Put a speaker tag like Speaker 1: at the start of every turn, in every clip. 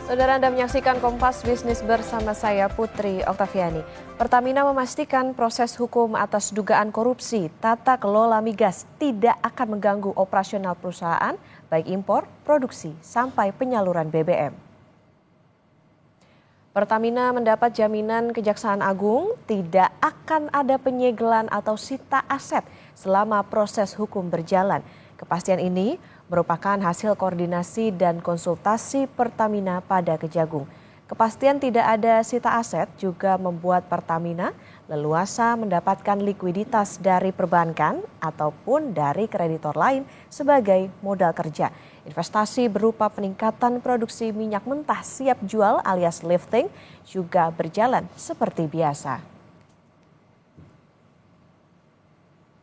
Speaker 1: Saudara, Anda menyaksikan Kompas Bisnis bersama saya Putri Oktaviani. Pertamina memastikan proses hukum atas dugaan korupsi tata kelola migas tidak akan mengganggu operasional perusahaan, baik impor, produksi, sampai penyaluran BBM. Pertamina mendapat jaminan Kejaksaan Agung tidak akan ada penyegelan atau sita aset selama proses hukum berjalan. Kepastian ini merupakan hasil koordinasi dan konsultasi Pertamina pada Kejagung. Kepastian tidak ada sita aset juga membuat Pertamina leluasa mendapatkan likuiditas dari perbankan ataupun dari kreditor lain sebagai modal kerja. Investasi berupa peningkatan produksi minyak mentah siap jual alias lifting juga berjalan seperti biasa.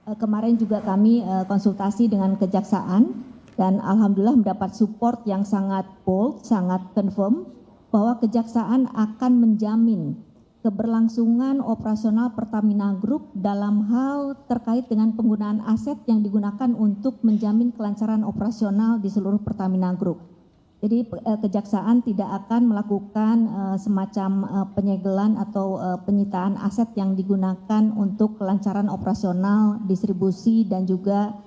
Speaker 2: Kemarin juga kami konsultasi dengan Kejaksaan dan alhamdulillah mendapat support yang sangat bold, sangat confirm bahwa Kejaksaan akan menjamin keberlangsungan operasional Pertamina Group dalam hal terkait dengan penggunaan aset yang digunakan untuk menjamin kelancaran operasional di seluruh Pertamina Group. Jadi Kejaksaan tidak akan melakukan semacam penyegelan atau penyitaan aset yang digunakan untuk kelancaran operasional, distribusi dan juga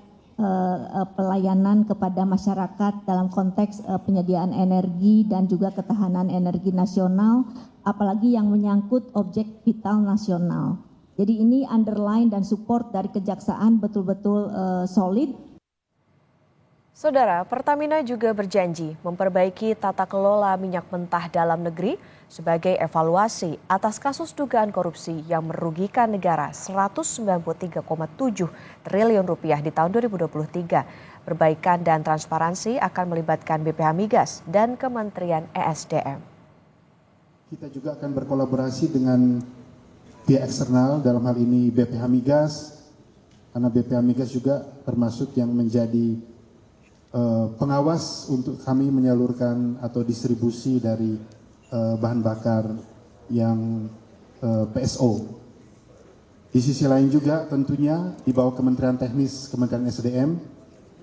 Speaker 2: pelayanan kepada masyarakat dalam konteks penyediaan energi dan juga ketahanan energi nasional, apalagi yang menyangkut objek vital nasional. Jadi ini underline dan support dari Kejaksaan betul-betul solid.
Speaker 1: Saudara, Pertamina juga berjanji memperbaiki tata kelola minyak mentah dalam negeri sebagai evaluasi atas kasus dugaan korupsi yang merugikan negara 193,7 triliun rupiah di tahun 2023. Perbaikan dan transparansi akan melibatkan BPH Migas dan Kementerian ESDM.
Speaker 3: Kita juga akan berkolaborasi dengan pihak eksternal, dalam hal ini BPH Migas, karena BPH Migas juga termasuk yang menjadi pengawas untuk kami menyalurkan atau distribusi dari bahan bakar yang PSO. Di sisi lain juga tentunya di bawah Kementerian Teknis, Kementerian SDM,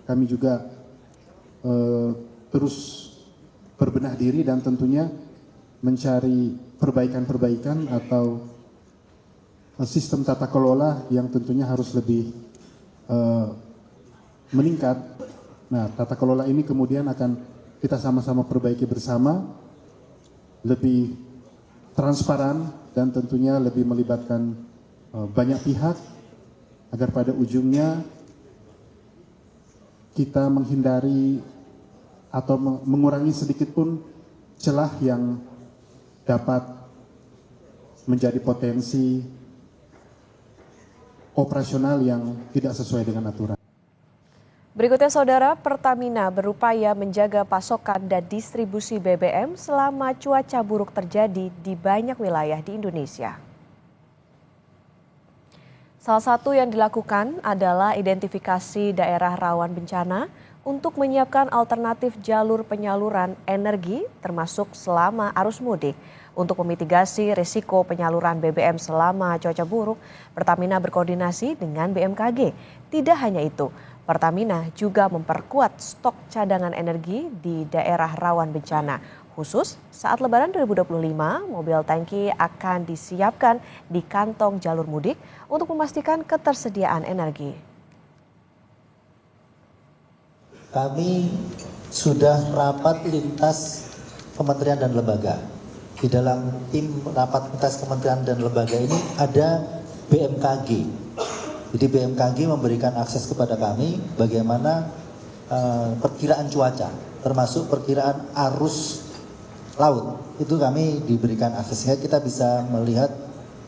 Speaker 3: kami juga terus berbenah diri dan tentunya mencari perbaikan-perbaikan atau sistem tata kelola yang tentunya harus lebih meningkat. Nah, tata kelola ini kemudian akan kita sama-sama perbaiki bersama, lebih transparan dan tentunya lebih melibatkan banyak pihak agar pada ujungnya kita menghindari atau mengurangi sedikit pun celah yang dapat menjadi potensi operasional yang tidak sesuai dengan aturan.
Speaker 1: Berikutnya saudara, Pertamina berupaya menjaga pasokan dan distribusi BBM selama cuaca buruk terjadi di banyak wilayah di Indonesia. Salah satu yang dilakukan adalah identifikasi daerah rawan bencana untuk menyiapkan alternatif jalur penyaluran energi termasuk selama arus mudik. Untuk memitigasi risiko penyaluran BBM selama cuaca buruk, Pertamina berkoordinasi dengan BMKG. Tidak hanya itu, Pertamina juga memperkuat stok cadangan energi di daerah rawan bencana. Khusus saat Lebaran 2025, mobil tangki akan disiapkan di kantong jalur mudik untuk memastikan ketersediaan energi.
Speaker 4: Kami sudah rapat lintas kementerian dan lembaga. Di dalam tim rapat lintas kementerian dan lembaga ini ada BMKG. Jadi BMKG memberikan akses kepada kami bagaimana perkiraan cuaca, termasuk perkiraan arus laut. Itu kami diberikan aksesnya, kita bisa melihat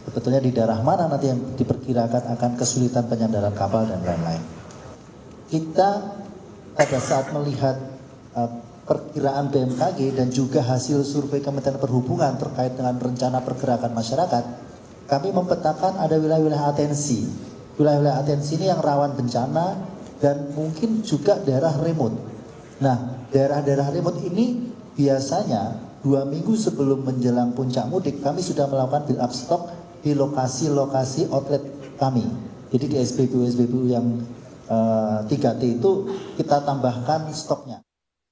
Speaker 4: sebetulnya di daerah mana nanti yang diperkirakan akan kesulitan penyandaran kapal dan lain-lain. Kita pada saat melihat perkiraan BMKG dan juga hasil survei Kementerian Perhubungan terkait dengan rencana pergerakan masyarakat, kami memetakan ada wilayah-wilayah atensi. Wilayah-wilayah atensi ini yang rawan bencana dan mungkin juga daerah remote. Nah, daerah-daerah remote ini biasanya 2 minggu sebelum menjelang puncak mudik kami sudah melakukan build up stok di lokasi-lokasi outlet kami. Jadi di SPBU yang 3T itu kita tambahkan stoknya.